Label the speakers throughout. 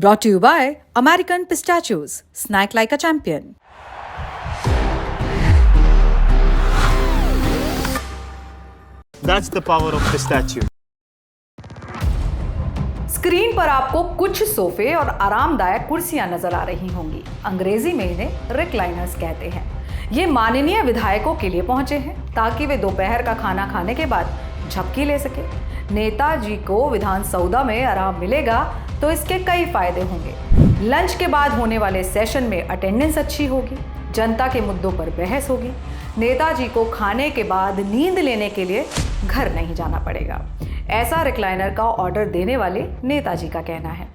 Speaker 1: Brought to you by American Pistachios. Snack like a champion.
Speaker 2: That's the power of pistachio.
Speaker 3: Screen पर आपको कुछ सोफे और आरामदायक कुर्सियां नजर आ रही होंगी। अंग्रेजी में इन्हें रिक्लाइनर्स कहते हैं। ये माननीय विधायकों के लिए पहुंचे हैं ताकि वे दोपहर का खाना खाने के बाद झपकी ले सके। नेताजी को विधानसौधा में आराम मिलेगा तो इसके कई फायदे होंगे। लंच के बाद होने वाले सेशन में अटेंडेंस अच्छी होगी, जनता के मुद्दों पर बहस होगी। नेताजी को खाने के बाद नींद लेने के लिए घर नहीं जाना पड़ेगा, ऐसा रिक्लाइनर का ऑर्डर देने वाले नेताजी का कहना है।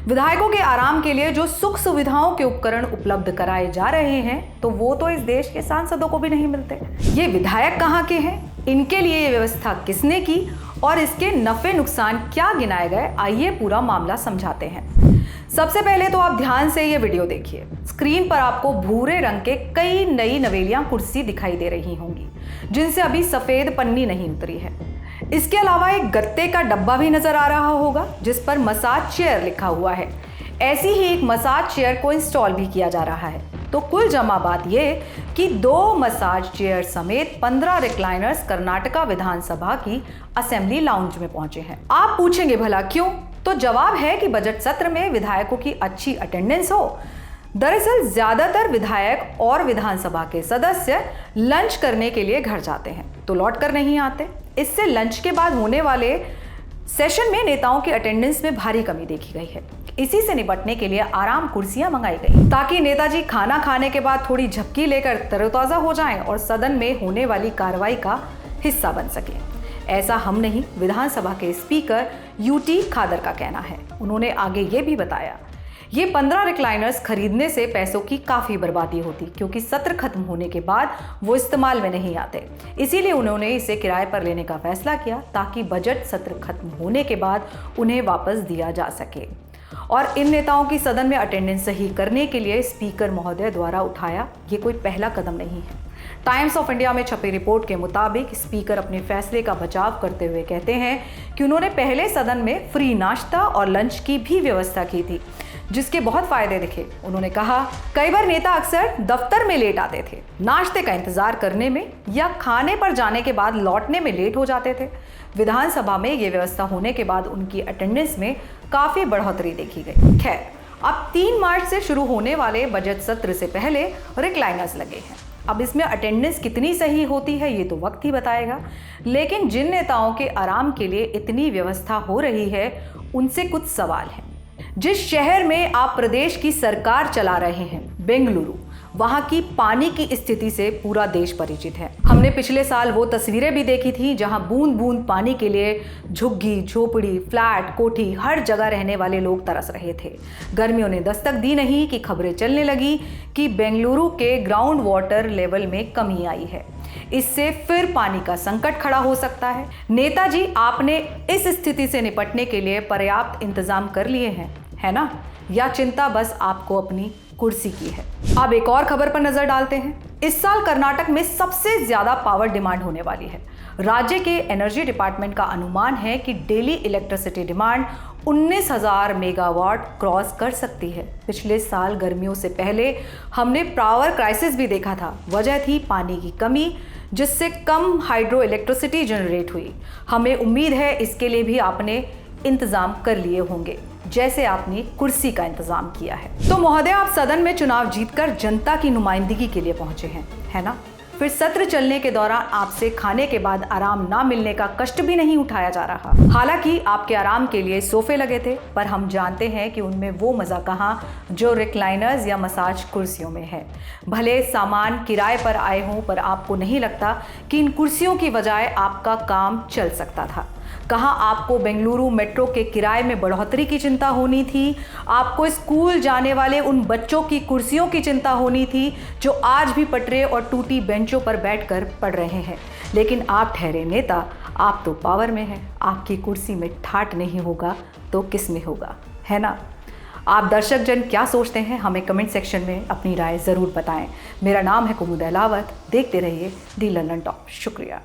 Speaker 3: विधायकों के आराम के लिए जो सुख सुविधाओं के उपकरण उपलब्ध कराए जा रहे हैं तो वो तो इस देश के सांसदों को भी नहीं मिलते। ये विधायक कहाँ के हैं, इनके लिए ये व्यवस्था किसने की और इसके नफे नुकसान क्या गिनाए गए, आइए पूरा मामला समझाते हैं। सबसे पहले तो आप ध्यान से ये वीडियो देखिए। स्क्रीन पर आपको भूरे रंग के कई नई नवेलियां कुर्सी दिखाई दे रही होंगी जिनसे अभी सफेद पन्नी नहीं उतरी है। इसके अलावा एक गत्ते का डब्बा भी नजर आ रहा होगा जिस पर मसाज चेयर लिखा हुआ है। ऐसी ही एक मसाज चेयर को इंस्टॉल भी किया जा रहा है। तो कुल जमा बात यह कि 2 मसाज चेयर समेत 15 रिक्लाइनर्स कर्नाटका विधानसभा की असेंबली लाउंज में पहुंचे हैं। आप पूछेंगे भला क्यों? तो जवाब है कि बजट सत्र में विधायकों की अच्छी अटेंडेंस हो। दरअसल ज्यादातर विधायक और विधानसभा के सदस्य लंच करने के लिए घर जाते हैं तो लौट कर नहीं आते। इससे लंच के बाद होने वाले सेशन में नेताओं की अटेंडेंस में भारी कमी देखी गई है। इसी से निपटने के लिए आराम कुर्सियां मंगाई गई ताकि नेताजी खाना खाने के बाद थोड़ी झपकी लेकर तरोताजा हो जाएं और सदन में होने वाली कार्रवाई का हिस्सा बन सके। ऐसा हम नहीं, विधानसभा के स्पीकर यूटी खादर का कहना है। उन्होंने आगे ये भी बताया, ये 15 रिक्लाइनर्स खरीदने से पैसों की काफ़ी बर्बादी होती क्योंकि सत्र खत्म होने के बाद वो इस्तेमाल में नहीं आते। इसीलिए उन्होंने इसे किराए पर लेने का फैसला किया ताकि बजट सत्र खत्म होने के बाद उन्हें वापस दिया जा सके। और इन नेताओं की सदन में अटेंडेंस सही करने के लिए स्पीकर महोदय द्वारा उठाया ये कोई पहला कदम नहीं है। टाइम्स ऑफ इंडिया में छपी रिपोर्ट के मुताबिक स्पीकर अपने फैसले का बचाव करते हुए कहते हैं कि उन्होंने पहले सदन में फ्री नाश्ता और लंच की भी व्यवस्था की थी जिसके बहुत फायदे दिखे। उन्होंने कहा, कई बार नेता अक्सर दफ्तर में लेट आते थे, नाश्ते का इंतजार करने में या खाने पर जाने के बाद लौटने में लेट हो जाते थे। विधानसभा में ये व्यवस्था होने के बाद उनकी अटेंडेंस में काफ़ी बढ़ोतरी देखी गई। खैर, अब 3 मार्च से शुरू होने वाले बजट सत्र से पहले रिक्लाइनर्स लगे हैं। अब इसमें अटेंडेंस कितनी सही होती है ये तो वक्त ही बताएगा, लेकिन जिन नेताओं के आराम के लिए इतनी व्यवस्था हो रही है उनसे कुछ सवाल हैं। जिस शहर में आप प्रदेश की सरकार चला रहे हैं, बेंगलुरु, वहां की पानी की स्थिति से पूरा देश परिचित है। हमने पिछले साल वो तस्वीरें भी देखी थी जहां बूंद बूंद पानी के लिए झुग्गी, झोपड़ी, फ्लैट, कोठी, हर जगह रहने वाले लोग तरस रहे थे। गर्मियों ने दस्तक दी नहीं कि खबरें चलने लगी कि बेंगलुरु के ग्राउंड वाटर लेवल में कमी आई है। इससे फिर पानी का संकट खड़ा हो सकता है। नेताजी, आपने इस स्थिति से निपटने के लिए पर्याप्त इंतजाम कर लिए हैं, है ना? या चिंता बस आपको अपनी कुर्सी की है? अब एक और खबर पर नजर डालते हैं। इस साल कर्नाटक में सबसे ज्यादा पावर डिमांड होने वाली है। राज्य के एनर्जी डिपार्टमेंट का अनुमान है कि daily electricity demand 19,000 megawatt cross कर सकती है। पिछले साल गर्मियों से पहले हमने पावर क्राइसिस भी देखा था। वजह थी पानी की कमी जिससे कम हाइड्रो इलेक्ट्रिसिटी जनरेट हुई। हमें उम्मीद है इसके लिए भी आपने इंतजाम कर लिए होंगे जैसे आपने कुर्सी का इंतजाम किया है। तो महोदय, आप सदन में चुनाव जीतकर जनता की नुमाइंदगी के लिए पहुंचे हैं, है ना? फिर सत्र चलने के दौरान आपसे खाने के बाद आराम ना मिलने का कष्ट भी नहीं उठाया जा रहा। हालांकि आपके आराम के लिए सोफे लगे थे, पर हम जानते हैं कि उनमें वो मजा कहाँ जो रिक्लाइनर्स या मसाज कुर्सियों में है। भले सामान किराए पर आए हों, पर आपको नहीं लगता कि इन कुर्सियों की बजाय आपका काम चल सकता था? कहाँ आपको बेंगलुरु मेट्रो के किराए में बढ़ोतरी की चिंता होनी थी? आपको स्कूल जाने वाले उन बच्चों की कुर्सियों की चिंता होनी थी जो आज भी पटरे और टूटी बेंचों पर बैठकर पढ़ रहे हैं। लेकिन आप ठहरे नेता, आप तो पावर में हैं। आपकी कुर्सी में ठाठ नहीं होगा तो किस में होगा, है ना? आप दर्शक जन क्या सोचते हैं, हमें कमेंट सेक्शन में अपनी राय ज़रूर बताएं। मेरा नाम है कुमुद अहलावत। देखते रहिए दी लंदन टॉप। शुक्रिया।